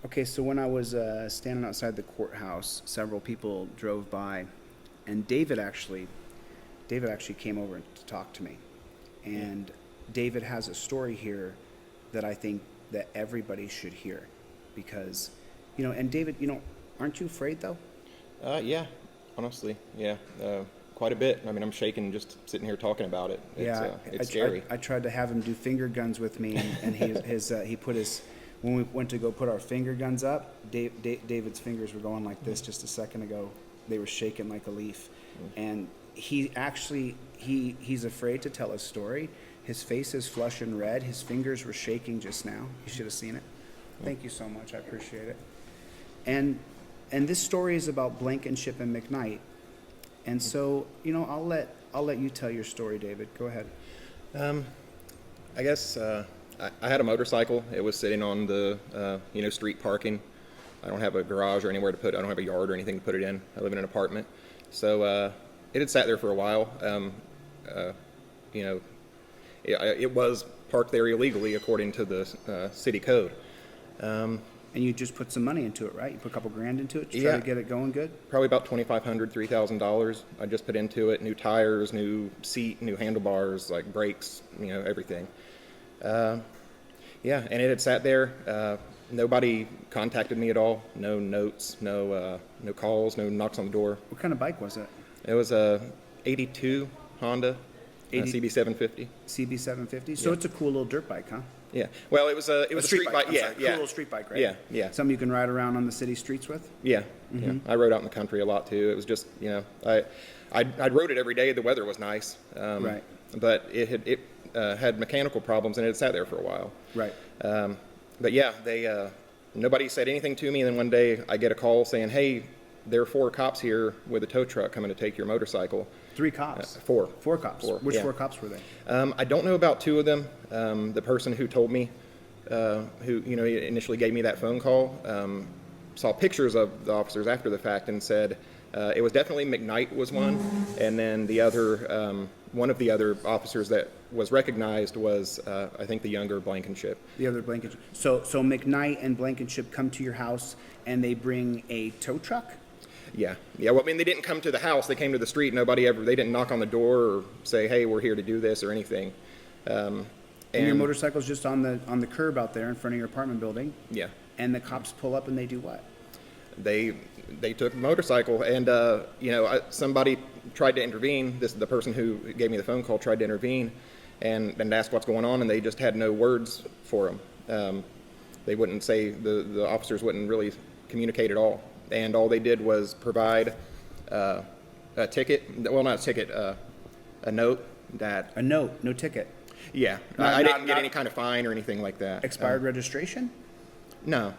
Okay, so when I was standing outside the courthouse, several people drove by, and David actually came over to talk to me, and David has a story here that I think that everybody should hear, because, and David, aren't you afraid though? Yeah, honestly, yeah, quite a bit. I mean, I'm shaking just sitting here talking about it. It's scary. I tried to have him do finger guns with me, and he put his. When we went to go put our finger guns up, David's fingers were going like this just a second ago. They were shaking like a leaf. And he's afraid to tell his story. His face is flush and red. His fingers were shaking just now. You should have seen it. Thank you so much. I appreciate it. And this story is about Blankenship and Mcknight. And so, I'll let you tell your story, David. Go ahead. I guess I had a motorcycle. It was sitting on the street parking. I don't have a garage or anywhere to put it. I don't have a yard or anything to put it in. I live in an apartment. So it had sat there for a while. It was parked there illegally according to the city code. And you just put some money into it, right? You put a couple grand into it to try to get it going good? Probably about $2,500, $3,000. I just put into it new tires, new seat, new handlebars, like brakes, everything. And it had sat there. Nobody contacted me at all. No notes, no calls, no knocks on the door. What kind of bike was it? It was a 82 Honda CB750. CB750? So it's a cool little dirt bike, huh? Yeah. Well, it was a street bike. Cool little street bike, right? Yeah. Something you can ride around on the city streets with? Yeah. Yeah. I rode out in the country a lot too. It was just, I rode it every day. The weather was nice. Right. But it had mechanical problems and it had sat there for a while. Right. But yeah, nobody said anything to me. And then one day I get a call saying, "Hey, there are 4 cops here with a tow truck coming to take your motorcycle." 3 cops? 4. 4 cops. Which 4 cops were they? I don't know about 2 of them. The person who told me, who initially gave me that phone call, saw pictures of the officers after the fact and said it was definitely Mcknight was one, and then the other, one of the other officers that was recognized was I think the younger Blankenship. The other Blankenship. So Mcknight and Blankenship come to your house and they bring a tow truck? Yeah. Well, I mean, they didn't come to the house. They came to the street. They didn't knock on the door or say, "Hey, we're here to do this" or anything. And your motorcycle's just on the curb out there in front of your apartment building. Yeah. And the cops pull up and they do what? They took the motorcycle and somebody tried to intervene. The person who gave me the phone call tried to intervene and ask what's going on, and they just had no words for them. They wouldn't say, the officers wouldn't really communicate at all. And all they did was provide a ticket. Well, not a ticket, a note that... A note, no ticket. Yeah. I didn't get any kind of fine or anything like that. Expired registration? No.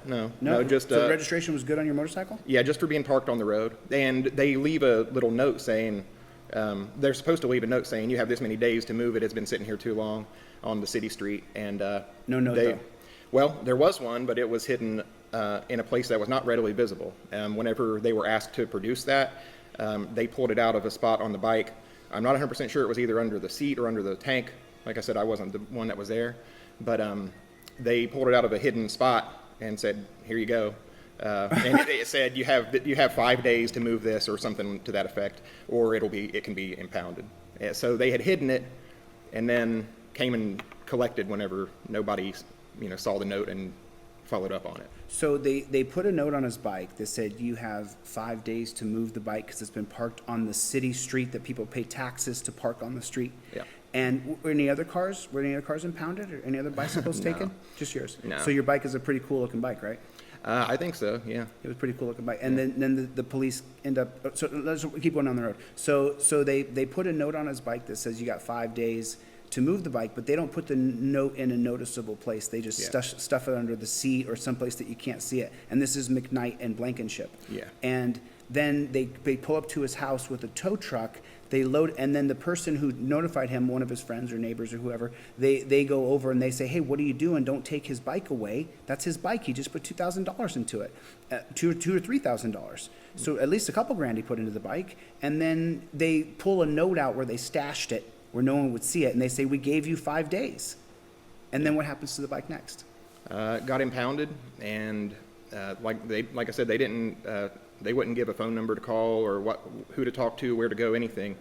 Just so the registration was good on your motorcycle? Yeah, just for being parked on the road. And they leave a little note saying, they're supposed to leave a note saying, "You have this many days to move it. It's been sitting here too long on the city street." And no note, though. Well, there was one, but it was hidden in a place that was not readily visible. Whenever they were asked to produce that, they pulled it out of a spot on the bike. I'm not 100% sure it was either under the seat or under the tank. Like I said, I wasn't the one that was there. But they pulled it out of a hidden spot and said, "Here you go." And it said, you have 5 days to move this," or something to that effect, or it can be impounded. So they had hidden it and then came and collected whenever nobody saw the note and followed up on it. So they put a note on his bike that said, "You have 5 days to move the bike because it's been parked on the city street that people pay taxes to park on the street." Yeah. And were any other cars impounded or any other bicycles taken? Just yours? No. So your bike is a pretty cool looking bike, right? I think so, yeah. It was a pretty cool looking bike. And then the police end up, so let's keep going down the road. So they put a note on his bike that says you got 5 days to move the bike, but they don't put the note in a noticeable place. They just stuff it under the seat or someplace that you can't see it. And this is Mcknight and Blankenship. Yeah. And then they pull up to his house with a tow truck. They load, and then the person who notified him, one of his friends or neighbors or whoever, they go over and they say, "Hey, what are you doing? Don't take his bike away. That's his bike. He just put $2,000 into it, $2,000 or $3,000. So at least a couple grand he put into the bike." And then they pull a note out where they stashed it, where no one would see it, and they say, "We gave you 5 days." And then what happens to the bike next? Got impounded, and like I said, they didn't, they wouldn't give a phone number to call or who to talk to, where to go, anything.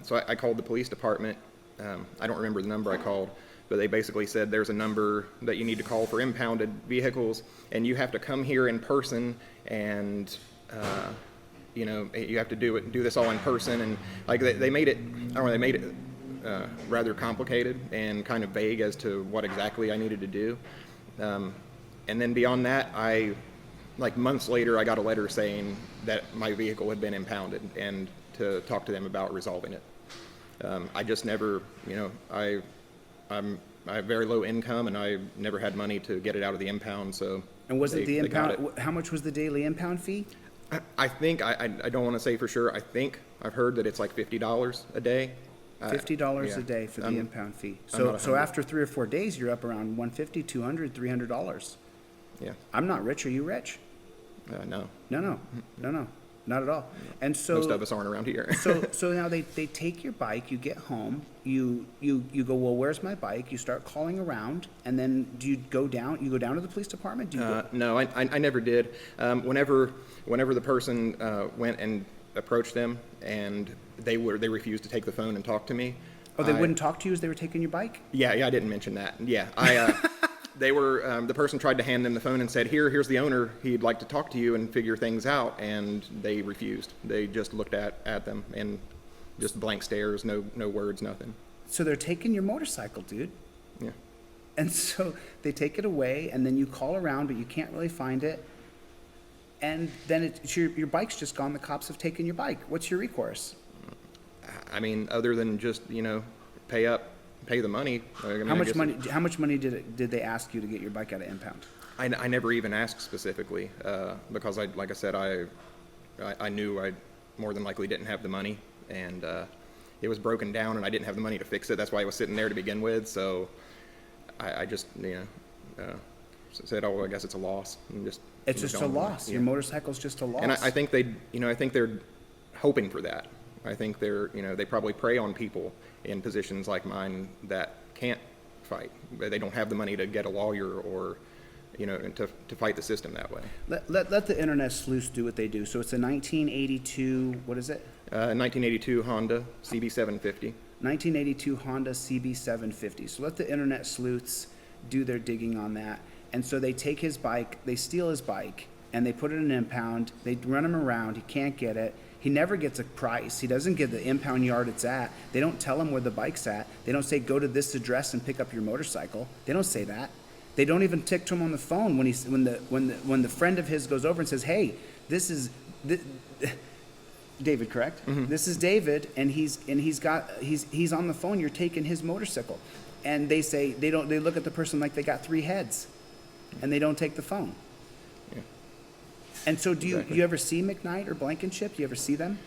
So I called the police department. I don't remember the number I called, but they basically said there's a number that you need to call for impounded vehicles, and you have to come here in person, and you have to do this all in person, and like they made it, rather complicated and kind of vague as to what exactly I needed to do. And then beyond that, like months later, I got a letter saying that my vehicle had been impounded and to talk to them about resolving it. I just never, I have very low income, and I never had money to get it out of the impound. So. And was it the impound? How much was the daily impound fee? I think I don't want to say for sure. I think I've heard that it's like $50 a day. $50 a day for the impound fee. So after 3 or 4 days, you're up around $150, $200, $300. Yeah. I'm not rich. Are you rich? No. No, not at all. And so most of us aren't around here. so now they take your bike. You get home. You go, well, where's my bike? You start calling around, and then do you go down? You go down to the police department? Do you no, I never did. Whenever the person went and approached them, and they refused to take the phone and talk to me. Oh, they wouldn't talk to you as they were taking your bike? Yeah, I didn't mention that. Yeah, they were, the person tried to hand them the phone and said, here's the owner, he'd like to talk to you and figure things out, and they refused. They just looked at them, and just blank stares, no words, nothing. So they're taking your motorcycle, dude. Yeah. And so they take it away, and then you call around, but you can't really find it. And then your bike's just gone. The cops have taken your bike. What's your recourse? I mean, other than just, pay the money. How much money did they ask you to get your bike out of impound? I never even asked specifically, because like I said, I knew I more than likely didn't have the money, and it was broken down, and I didn't have the money to fix it. That's why it was sitting there to begin with. So I just said, oh, I guess it's a loss. And it's just a loss. Yeah. Your motorcycle's just a loss. And I think I think they're hoping for that. I think they probably prey on people in positions like mine that can't fight. They don't have the money to get a lawyer or, to fight the system that way. Let the internet sleuths do what they do. So it's a 1982, what is it? 1982 Honda CB750. 1982 Honda CB750. So let the internet sleuths do their digging on that. And so they take his bike, they steal his bike, and they put it in an impound. They run him around. He can't get it. He never gets a price. He doesn't get the impound yard it's at. They don't tell him where the bike's at. They don't say, go to this address and pick up your motorcycle. They don't say that. They don't even tick to him on the phone when the friend of his goes over and says, hey, this is David, correct? Mm-hmm. This is David, and he's on the phone. You're taking his motorcycle. And they say, they look at the person like they got 3 heads, and they don't take the phone. Yeah. And so do you ever see Mcknight or Blankenship? Do you ever see them?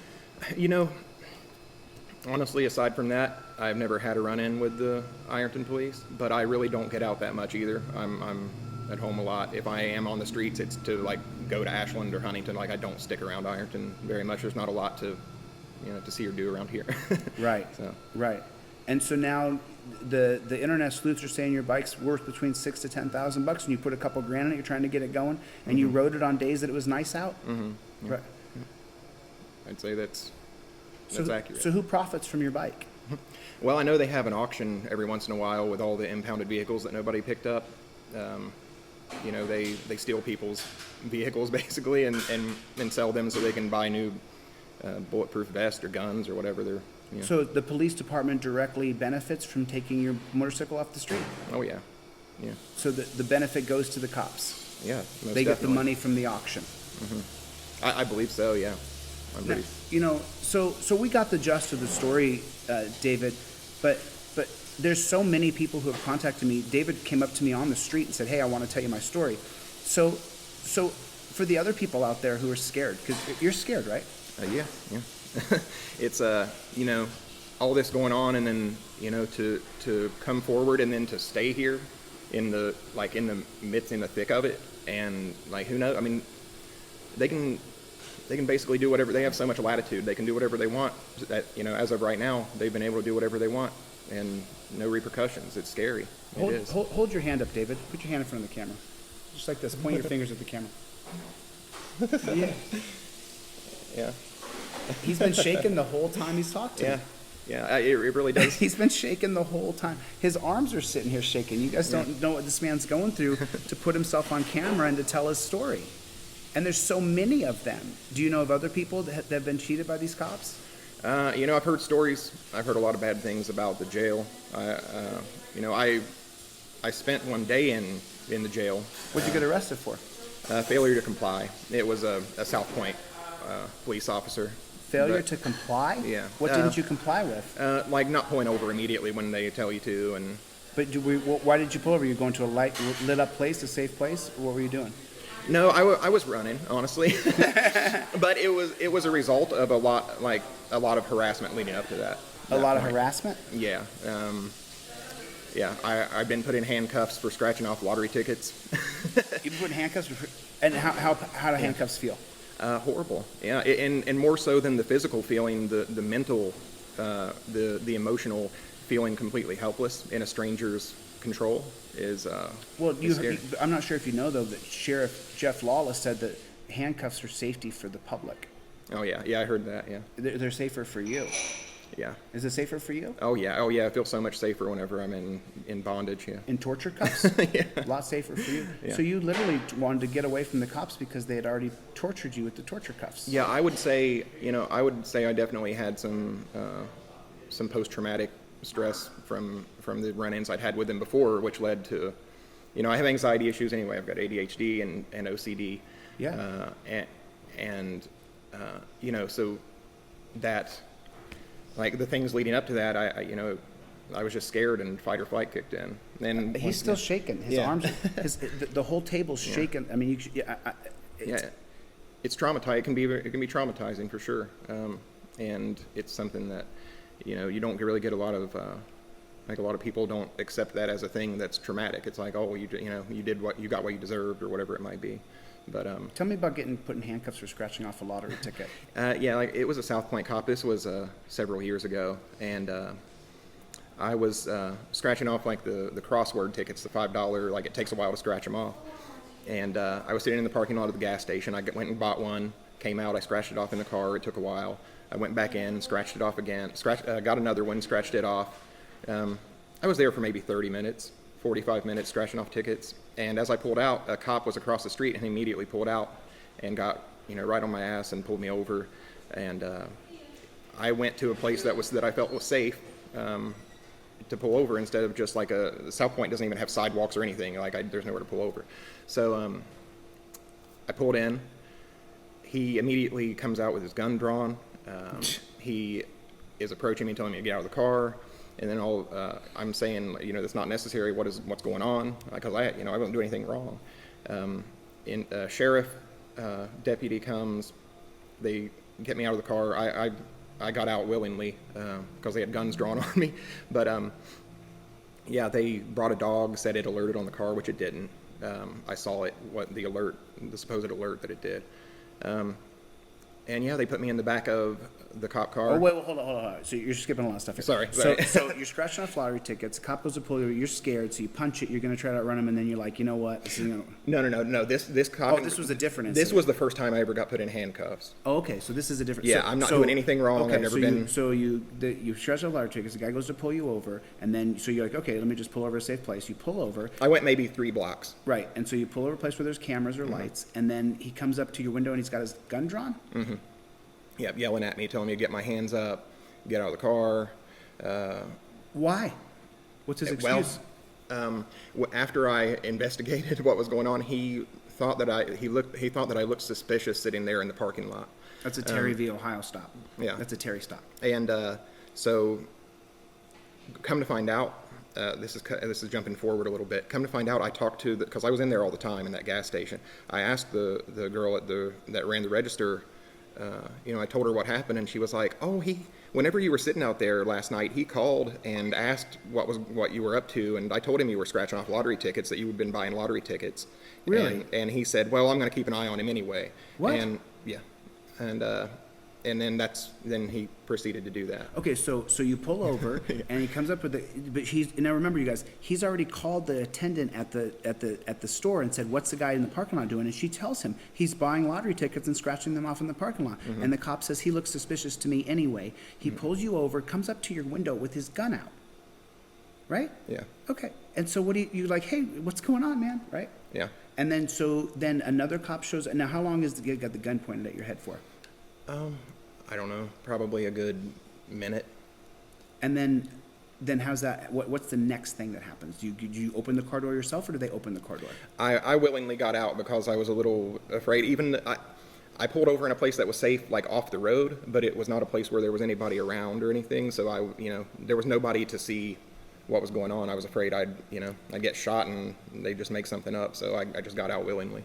Honestly, aside from that, I've never had a run-in with the Ironton police, but I really don't get out that much either. I'm at home a lot. If I am on the streets, it's to go to Ashland or Huntington. I don't stick around Ironton very much. There's not a lot to see or do around here. Right. So. Right. And so now the internet sleuths are saying your bike's worth between $6,000 to $10,000, and you put a couple grand in it. You're trying to get it going, and mm-hmm. you rode it on days that it was nice out. Mm-hmm. Yeah. Right. I'd say that's accurate. So who profits from your bike? Well, I know they have an auction every once in a while with all the impounded vehicles that nobody picked up. They steal people's vehicles basically and sell them so they can buy new bulletproof vests or guns or whatever they're. So the police department directly benefits from taking your motorcycle off the street? Oh, yeah. Yeah. So the benefit goes to the cops? Yeah, they get the money from the auction? Mm-hmm. I believe so, yeah. So we got the gist of the story, David, but there's so many people who have contacted me. David came up to me on the street and said, hey, I want to tell you my story. So for the other people out there who are scared, because you're scared, right? Yeah. It's all this going on, and then to come forward and then to stay here in the thick of it, and who knows? I mean, they can basically do whatever. They have so much latitude. They can do whatever they want. As of right now, they've been able to do whatever they want, and no repercussions. It's scary. Hold your hand up, David. Put your hand in front of the camera. Just like this. Point your fingers at the camera. Yeah. Yeah. He's been shaking the whole time he's talked to me. Yeah, it really does. He's been shaking the whole time. His arms are sitting here shaking. You guys don't know what this man's going through to put himself on camera and to tell his story. And there's so many of them. Do you know of other people that have been cheated by these cops? I've heard stories. I've heard a lot of bad things about the jail. I spent one day in the jail. What'd you get arrested for? Failure to comply. It was a South Point police officer. Failure to comply? Yeah. What didn't you comply with? Like not pulling over immediately when they tell you to, and. But why did you pull over? You going to a lit up place, a safe place? What were you doing? No, I was running, honestly, but it was a result of a lot of harassment leading up to that. A lot of harassment? Yeah. I've been put in handcuffs for scratching off lottery tickets. You've been put in handcuffs? And how do handcuffs feel? Horrible. Yeah, and more so than the physical feeling, the mental, the emotional feeling completely helpless in a stranger's control is scary. I'm not sure if you know though that Sheriff Jeff Lawless said that handcuffs are safety for the public. Oh yeah, I heard that. Yeah, they're safer for you. Yeah. Is it safer for you? Oh yeah. I feel so much safer whenever I'm in bondage. Yeah. In torture cuffs? Yeah. A lot safer for you. Yeah. So you literally wanted to get away from the cops because they had already tortured you with the torture cuffs. Yeah, I would say I definitely had some post-traumatic stress from the run-ins I'd had with them before, which led to, I have anxiety issues anyway. I've got ADHD and OCD. Yeah. So that, like the things leading up to that, I was just scared and fight or flight kicked in. And he's still shaking. His arms, the whole table's shaking. I mean, it's traumatizing. It can be traumatizing for sure. And it's something that, you don't really get a lot of people don't accept that as a thing that's traumatic. It's like, oh, you got what you deserved or whatever it might be. But tell me about getting put in handcuffs for scratching off a lottery ticket. It was a South Point cop. This was several years ago, and I was scratching off like the crossword tickets, the $5. Like it takes a while to scratch them off, and I was sitting in the parking lot of the gas station. I went and bought one. Came out. I scratched it off in the car. It took a while. I went back in, scratched it off again. Got another one, scratched it off. I was there for maybe 30 minutes. 45 minutes scratching off tickets, and as I pulled out, a cop was across the street and he immediately pulled out and got right on my ass and pulled me over, and I went to a place that I felt was safe to pull over instead of just like South Point doesn't even have sidewalks or anything, there's nowhere to pull over. So I pulled in. He immediately comes out with his gun drawn. He is approaching me, telling me to get out of the car. And then I'm saying, that's not necessary. What's going on? Because I won't do anything wrong. Sheriff deputy comes. They get me out of the car. I got out willingly because they had guns drawn on me. But they brought a dog. Said it alerted on the car, which it didn't. I saw it. The supposed alert that it did. And they put me in the back of the cop car. Oh, wait, hold on. So you're skipping a lot of stuff here. Sorry. So you're scratching off lottery tickets. The cop goes to pull you. You're scared, so you punch it. You're going to try to outrun him, and then you're like, you know what? This is No. This cop. Oh, this was a different incident. This was the first time I ever got put in handcuffs. Oh, okay. So this is a different. Yeah, I'm not doing anything wrong. Okay, I've never been. You scratch off lottery tickets. The guy goes to pull you over, and then so you're like, okay, let me just pull over a safe place. You pull over. I went maybe 3 blocks. Right, and so you pull over a place where there's cameras or lights, and then he comes up to your window and he's got his gun drawn. Mm-hmm. Yeah, yelling at me, telling me to get my hands up, get out of the car. Why? What's his excuse? Well, after I investigated what was going on, he thought that I looked suspicious sitting there in the parking lot. That's a Terry v. Ohio stop. Yeah, that's a Terry stop. And so, come to find out, this is jumping forward a little bit. Come to find out, I talked to because I was in there all the time in that gas station. I asked the girl that ran the register. I told her what happened, and she was like, "Oh, whenever you were sitting out there last night, he called and asked what you were up to, and I told him you were scratching off lottery tickets, that you had been buying lottery tickets." Really? And he said, "Well, I'm going to keep an eye on him anyway." What? And yeah, and and then he proceeded to do that. Okay, so you pull over, and he comes up with now remember, you guys, he's already called the attendant at the store and said, what's the guy in the parking lot doing? And she tells him he's buying lottery tickets and scratching them off in the parking lot. And the cop says, he looks suspicious to me anyway. He pulls you over, comes up to your window with his gun out, right? Yeah. Okay, and so what do you like, hey, what's going on, man, right? Yeah. And then another cop shows, now how long is you got the gun pointed at your head for? I don't know, probably a good minute. And then how's that, what's the next thing that happens? Do you open the car door yourself, or do they open the car door? I willingly got out because I was a little afraid. Even I pulled over in a place that was safe, like off the road, but it was not a place where there was anybody around or anything. So there was nobody to see what was going on. I was afraid I'd get shot and they'd just make something up. So I just got out willingly.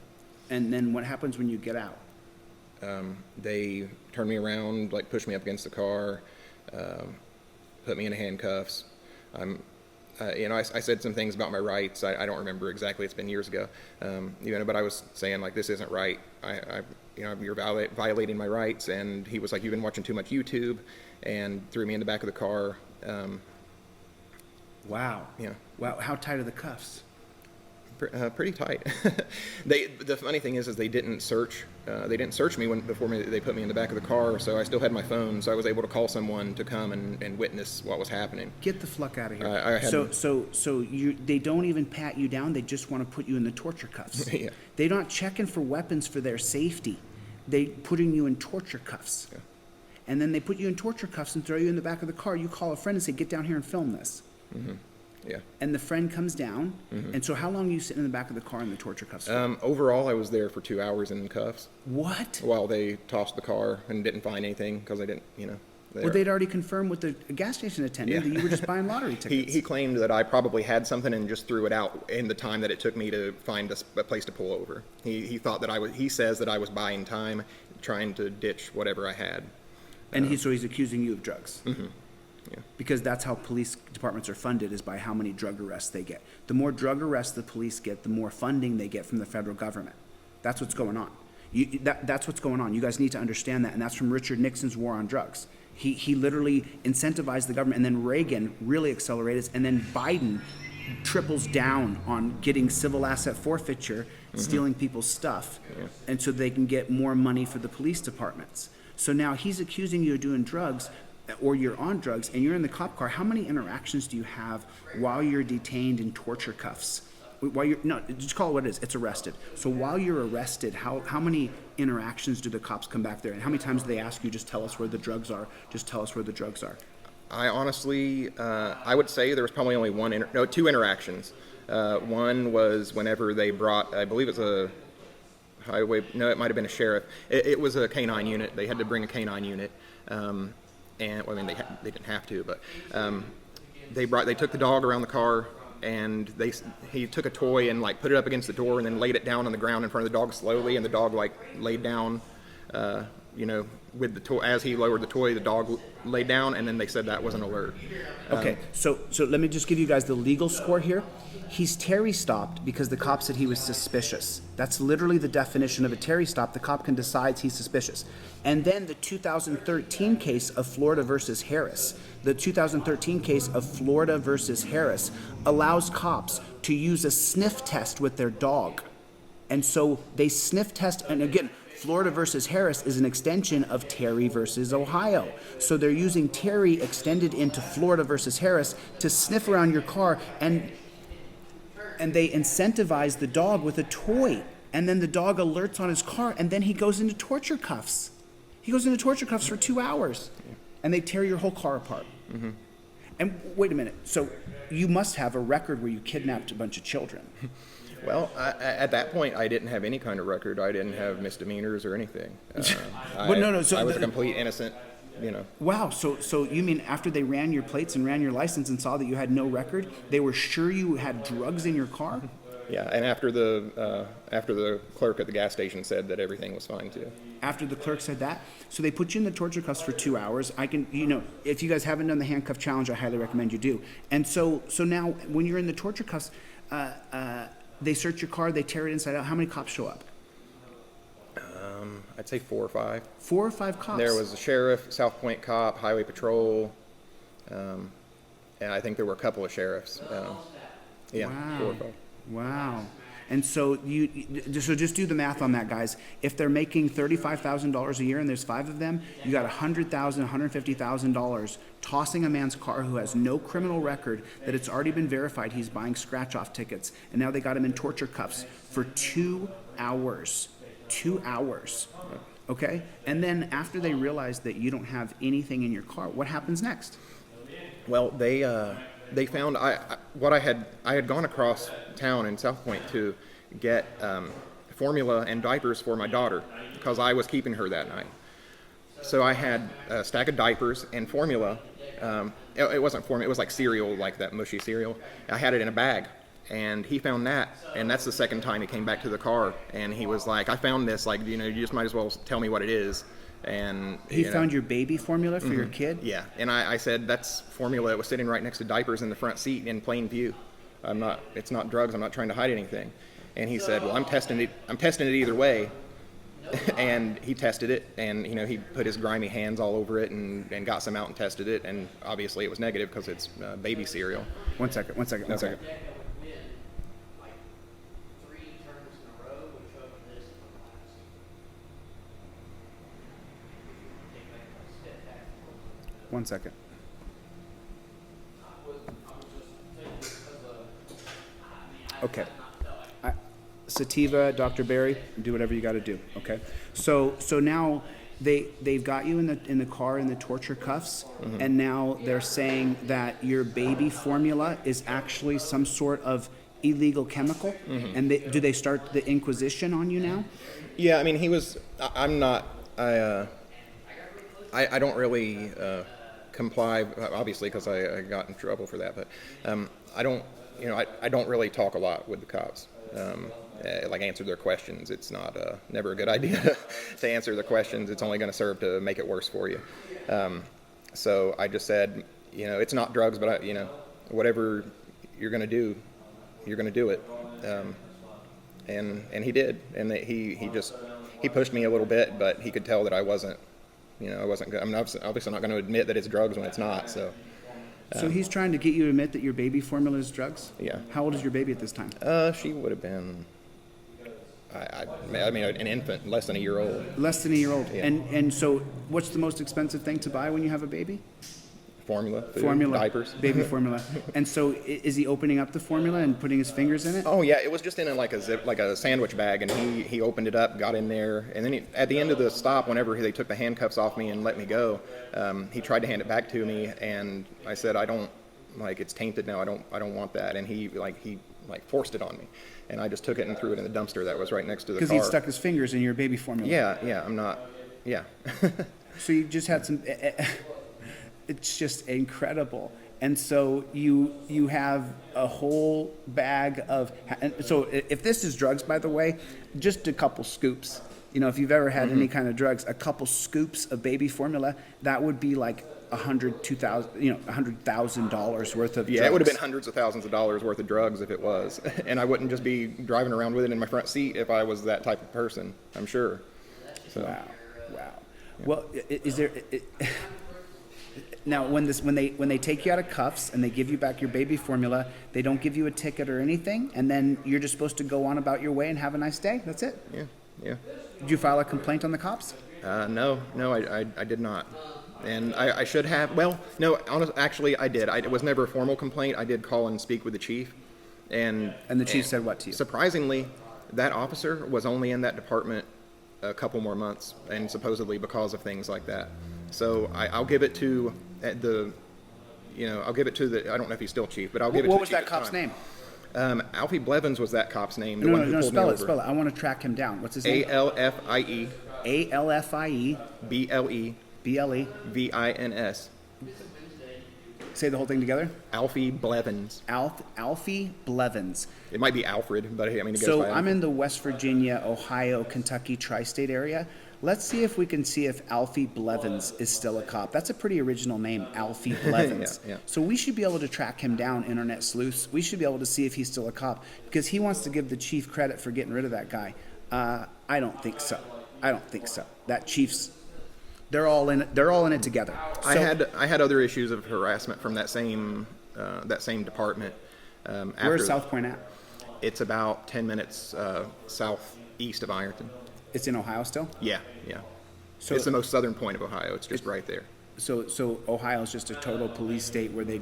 And then what happens when you get out? They turned me around, like pushed me up against the car, put me in handcuffs. I said some things about my rights. I don't remember exactly. It's been years ago. But I was saying, like, this isn't right. You're violating my rights. And he was like, you've been watching too much YouTube, and threw me in the back of the car. Wow. Yeah. Wow. How tight are the cuffs? Pretty tight. The funny thing is they didn't search. They didn't search me before they put me in the back of the car. So I still had my phone. So I was able to call someone to come and witness what was happening. Get the fuck out of here. They don't even pat you down. They just want to put you in the torture cuffs. Yeah. They're not checking for weapons for their safety. They putting you in torture cuffs. Yeah. And then they put you in torture cuffs and throw you in the back of the car. You call a friend and say, get down here and film this. Mm-hmm. Yeah. And the friend comes down. And so how long are you sitting in the back of the car in the torture cuffs for? Overall, I was there for 2 hours in cuffs. What? While they tossed the car and didn't find anything because they didn't, Well, they'd already confirmed with the gas station attendant that you were just buying lottery tickets. He claimed that I probably had something and just threw it out in the time that it took me to find a place to pull over. He thought that he says that I was buying time, trying to ditch whatever I had. And so he's accusing you of drugs. Mm-hmm. Yeah. Because that's how police departments are funded, is by how many drug arrests they get. The more drug arrests the police get, the more funding they get from the federal government. That's what's going on. That's what's going on. You guys need to understand that, and that's from Richard Nixon's war on drugs. He literally incentivized the government, and then Reagan really accelerated it, and then Biden triples down on getting civil asset forfeiture, stealing people's stuff, and so they can get more money for the police departments. So now he's accusing you of doing drugs, or you're on drugs, and you're in the cop car. How many interactions do you have while you're detained in torture cuffs? Just call it what it is. It's arrested. So while you're arrested, how many interactions do the cops come back there? And how many times do they ask you, just tell us where the drugs are? Just tell us where the drugs are. I honestly, I would say there was probably only two interactions. One was whenever they brought, I believe it's a highway, no, it might have been a sheriff. It was a canine unit. They had to bring a canine unit. They didn't have to, but they took the dog around the car, and he took a toy and put it up against the door and then laid it down on the ground in front of the dog slowly, and the dog laid down, with the toy. As he lowered the toy, the dog laid down, and then they said that was an alert. Okay, so let me just give you guys the legal score here. He's Terry stopped because the cop said he was suspicious. That's literally the definition of a Terry stop. The cop can decide he's suspicious. And then the 2013 case of Florida versus Harris. The 2013 case of Florida versus Harris allows cops to use a sniff test with their dog. And so they sniff test, and again, Florida versus Harris is an extension of Terry versus Ohio. So they're using Terry extended into Florida versus Harris to sniff around your car, and they incentivize the dog with a toy. And then the dog alerts on his car, and then he goes into torture cuffs. He goes into torture cuffs for 2 hours, and they tear your whole car apart. Mm-hmm. And wait a minute, so you must have a record where you kidnapped a bunch of children. Well, at that point, I didn't have any kind of record. I didn't have misdemeanors or anything. I was a complete innocent, Wow, so you mean after they ran your plates and ran your license and saw that you had no record, they were sure you had drugs in your car? Yeah, and after the clerk at the gas station said that everything was fine too. After the clerk said that, so they put you in the torture cuffs for 2 hours. I can, if you guys haven't done the handcuff challenge, I highly recommend you do. And so now when you're in the torture cuffs, they search your car, they tear it inside out. How many cops show up? I'd say 4 or 5. 4 or 5 cops? There was a sheriff, South Point cop, highway patrol, and I think there were a couple of sheriffs. Yeah, Wow. 4 or 5. Wow. And so so just do the math on that, guys. If they're making $35,000 a year and there's 5 of them, you got $100,000, $150,000 tossing a man's car who has no criminal record, that it's already been verified he's buying scratch-off tickets, and now they got him in torture cuffs for 2 hours. 2 hours. Okay? And then after they realize that you don't have anything in your car, what happens next? Well, they found I had gone across town in South Point to get formula and diapers for my daughter because I was keeping her that night. So I had a stack of diapers and formula. It wasn't formula; it was like cereal, like that mushy cereal. I had it in a bag, and he found that, and that's the second time he came back to the car, and he was like, "I found this. Like, you just might as well tell me what it is." And he found your baby formula for your kid? Yeah, and I said that's formula. It was sitting right next to diapers in the front seat in plain view. It's not drugs. I'm not trying to hide anything. And he said, well, I'm testing it either way. And he tested it, and he put his grimy hands all over it and got some out and tested it, and obviously it was negative because it's baby cereal. One second. One second. Okay. Sativa, Dr. Barry, do whatever you got to do. Okay. So now they've got you in the car in the torture cuffs, and now they're saying that your baby formula is actually some sort of illegal chemical. And do they start the inquisition on you now? Yeah, I mean I don't really comply, obviously, because I got in trouble for that. But I don't really talk a lot with the cops. Like answer their questions. It's not never a good idea to answer the questions. It's only going to serve to make it worse for you. So I just said, it's not drugs, but whatever you're going to do, you're going to do it. And he did, and he pushed me a little bit, but he could tell that I wasn't good. I'm obviously not going to admit that it's drugs when it's not. So he's trying to get you to admit that your baby formula is drugs? Yeah. How old is your baby at this time? She would have been, an infant, less than a year old. Less than a year old. Yeah. And so what's the most expensive thing to buy when you have a baby? Formula, food, diapers. Baby formula. And so is he opening up the formula and putting his fingers in it? Oh yeah, it was just in a sandwich bag, and he opened it up, got in there, and then at the end of the stop, whenever they took the handcuffs off me and let me go, he tried to hand it back to me, and I said, I don't, it's tainted now. I don't want that, and he forced it on me, and I just took it and threw it in the dumpster that was right next to the car. Because he stuck his fingers in your baby formula. Yeah, I'm not. Yeah. So you just had some. It's just incredible. And so you have a whole bag of. And so if this is drugs, by the way, just a couple scoops. If you've ever had any kind of drugs, a couple scoops of baby formula, that would be like $100,000 worth of drugs. Yeah, it would have been hundreds of thousands of dollars worth of drugs if it was. And I wouldn't just be driving around with it in my front seat if I was that type of person, I'm sure. So. Wow. Yeah. Well, is there... Now, when they take you out of cuffs and they give you back your baby formula, they don't give you a ticket or anything, and then you're just supposed to go on about your way and have a nice day? That's it? Yeah. Did you file a complaint on the cops? No, I did not. And I should have. Well, no, actually, I did. It was never a formal complaint. I did call and speak with the chief. And the chief said what to you? Surprisingly, that officer was only in that department a couple more months, and supposedly because of things like that. So I'll give it to I don't know if he's still chief, but I'll give it to the chief. What was that cop's name? Alfie Blevins was that cop's name. No, spell it. I want to track him down. What's his name? ALFIE. ALFIE. BLE. BLE. VINS. Say the whole thing together. Alfie Blevins. Alfie Blevins. It might be Alfred, but it goes So by I'm in the West Virginia, Ohio, Kentucky tri-state area. Let's see if we can see if Alfie Blevins is still a cop. That's a pretty original name, Alfie Blevins. Yeah. So we should be able to track him down, internet sleuths. We should be able to see if he's still a cop, because he wants to give the chief credit for getting rid of that guy. I don't think so. I don't think so. That chief's, they're all in it together. So, I had other issues of harassment from that same department. Where's South Point at? It's about 10 minutes southeast of Ironton. It's in Ohio still? Yeah. So it's the most southern point of Ohio. It's just right there. So Ohio's just a total police state where they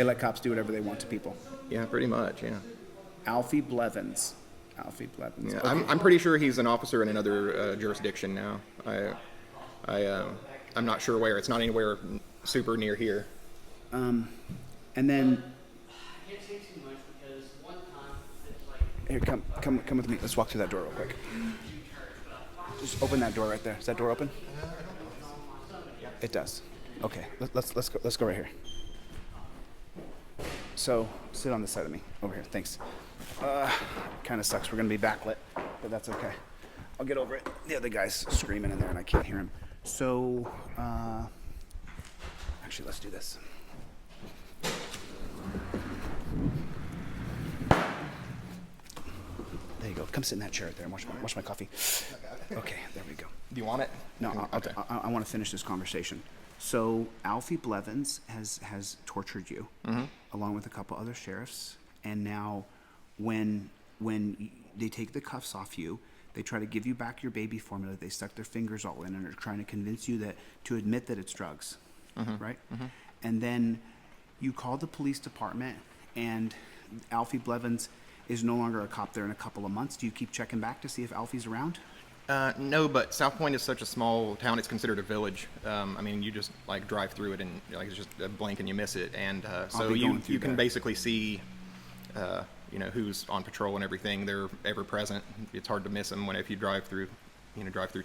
let cops do whatever they want to people. Yeah, pretty much. Yeah. Alfie Blevins. Yeah, okay. Okay. I'm pretty sure he's an officer in another jurisdiction now. I'm not sure where. It's not anywhere super near here. And then here, come with me. Let's walk through that door real quick. Just open that door right there. Is that door open? It does. Okay. Let's go right here. So sit on this side of me over here. Thanks. Kind of sucks. We're gonna be backlit, but that's okay. I'll get over it. The other guy's screaming in there, and I can't hear him. So actually, let's do this. There you go. Come sit in that chair right there and watch my coffee. Okay, there we go. Do you want it? No, Okay. I want to finish this conversation. So Alfie Blevins has tortured you, along with a couple other sheriffs, and now when they take the cuffs off you, they try to give you back your baby formula. They stuck their fingers all in and are trying to convince you to admit that it's drugs, right? And then you call the police department, and Alfie Blevins is no longer a cop there in a couple of months. Do you keep checking back to see if Alfie's around? No, but South Point is such a small town; it's considered a village. I mean, you just like drive through it, and it's just a blink and you miss it. And so you can basically see, who's on patrol and everything. They're ever present. It's hard to miss them if you drive through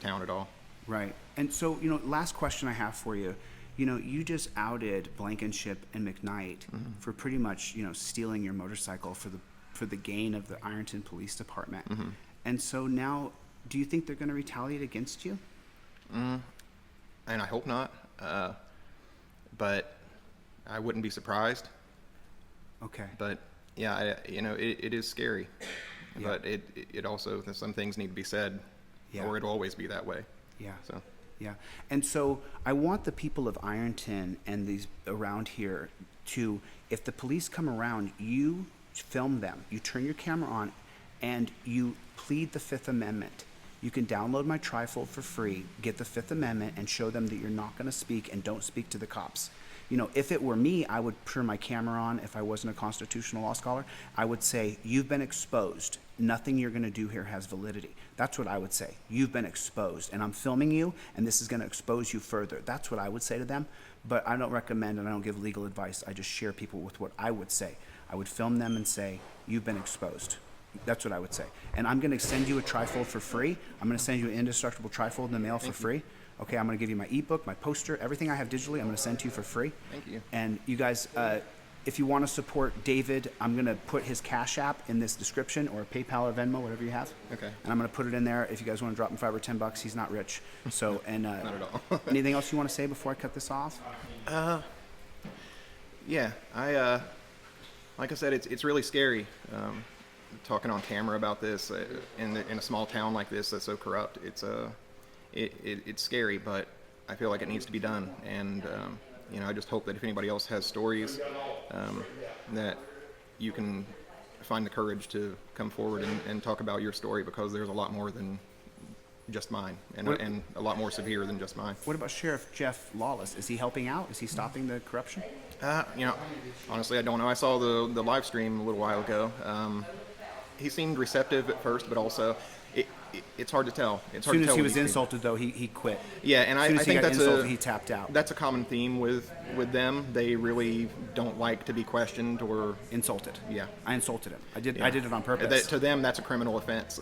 town at all. Right. And so last question I have for you. You just outed Blankenship and Mcknight for pretty much stealing your motorcycle for the gain of the Ironton Police Department. And so now, do you think they're going to retaliate against you? And I hope not. But I wouldn't be surprised. Okay. But yeah, it is scary. Yeah. But it also, some things need to be said, or it'll always be that way. Yeah. So. Yeah. And so I want the people of Ironton and these around here to, if the police come around, you film them. You turn your camera on and you plead the Fifth Amendment. You can download my trifold for free, get the Fifth Amendment, and show them that you're not going to speak and don't speak to the cops. If it were me, I would turn my camera on. If I wasn't a constitutional law scholar, I would say, you've been exposed. Nothing you're going to do here has validity. That's what I would say. You've been exposed, and I'm filming you, and this is going to expose you further. That's what I would say to them, but I don't recommend and I don't give legal advice. I just share people with what I would say. I would film them and say, you've been exposed. That's what I would say. And I'm going to send you a trifold for free. I'm going to send you an indestructible trifold in the mail for free. Okay, I'm going to give you my ebook, my poster, everything I have digitally, I'm going to send to you for free. Thank you. And you guys, if you want to support David, I'm going to put his Cash App in this description, or PayPal or Venmo, whatever you have. Okay. And I'm going to put it in there if you guys want to drop him $5 or $10. He's not rich. So, and not at all. anything else you want to say before I cut this off? Yeah, like I said, it's really scary. Talking on camera about this in a small town like this that's so corrupt. It's scary, but I feel like it needs to be done. And I just hope that if anybody else has stories, that you can find the courage to come forward and talk about your story, because there's a lot more than just mine, and a lot more severe than just mine. What about Sheriff Jeff Lawless? Is he helping out? Is he stopping the corruption? Honestly, I don't know. I saw the live stream a little while ago. He seemed receptive at first, but also it's hard to tell. It's hard to tell. As soon as he was insulted, though, he quit. Yeah, and I think he tapped out. That's a common theme with them. They really don't like to be questioned or insulted. Yeah, I insulted him. I did it on purpose. To them, that's a criminal offense.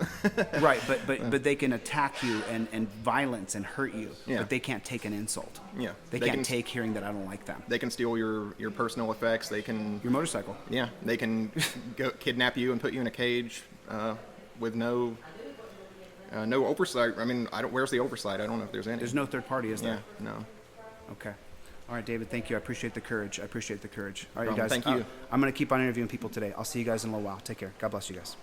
Right, but they can attack you and violence and hurt you. Yeah. But they can't take an insult. Yeah, they can't take hearing that I don't like them. They can steal your personal effects. They can your motorcycle. Yeah, they can go kidnap you and put you in a cage with no oversight. I mean, where's the oversight? I don't know if there's any. There's no third party, is there? Yeah, no. Okay. All right, David, thank you. I appreciate the courage. All right, you guys. Thank you. I'm going to keep on interviewing people today. I'll see you guys in a little while. Take care. God bless you guys.